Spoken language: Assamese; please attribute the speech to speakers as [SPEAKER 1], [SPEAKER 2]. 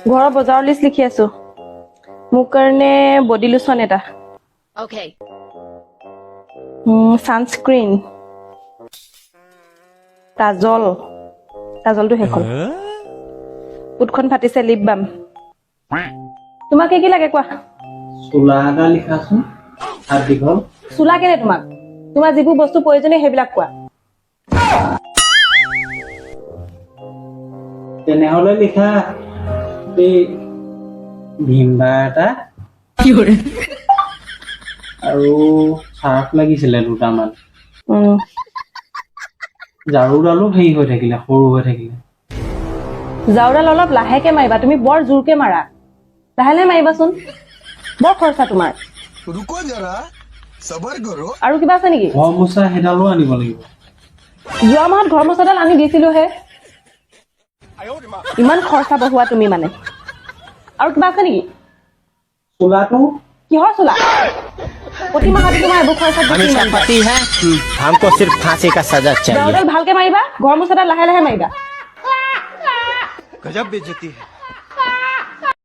[SPEAKER 1] ঘৰৰ বজাৰৰ লিষ্ট লিখি আছো মোৰ কাৰণে বডি লোচন এটা
[SPEAKER 2] Okay.
[SPEAKER 1] সানস্ক্ৰিন কাজলটো শেষ হ'ল উঠখন ফাটিছে লিপ বাম তোমাক কি লাগে কোৱা
[SPEAKER 3] চোলা এটা লিখাচোন হাত দীঘল
[SPEAKER 1] চুলা কেনে তোমাৰ যিবোৰ বস্তু প্ৰয়োজনীয় সেইবিলাক কোৱা
[SPEAKER 3] তেনেহলে লিখা এই ভিমবা এটা আৰু চাৰ্ফ লাগিছিলে দুটামান ঝাৰুডালো হেৰি হৈ থাকিলে সৰু হৈ থাকিলে
[SPEAKER 1] জাউডাল অলপ লাহেকে মাৰিবা তুমি বৰ জোৰকে মাৰা লাহে মাৰিবাচোন বৰ খৰচা তোমাৰ
[SPEAKER 4] रुको जरा सबर करो
[SPEAKER 1] আৰু কিবা আছে নেকি
[SPEAKER 3] ঘৰ মোচা সেইডালো আনিব লাগিব
[SPEAKER 1] যোৱা মাহত ঘৰ মোচাডাল আনি দিছিলো হে ইমান খৰচা বহোৱা তুমি মানে আৰু কিবা আছে নেকি
[SPEAKER 3] চোলাটো
[SPEAKER 1] কিহৰ চোলা প্ৰতি মাহতে তোমাৰ এইবোৰ খৰচা
[SPEAKER 5] हम
[SPEAKER 1] বেছি
[SPEAKER 5] इसका पति है हमको सिर्फ फांसी का सजा चाहिए
[SPEAKER 1] জাউডাল ভালকে মাৰিবা ঘৰ মোচাডাল লাহে মাৰিবা
[SPEAKER 4] गजब बेइज्जती है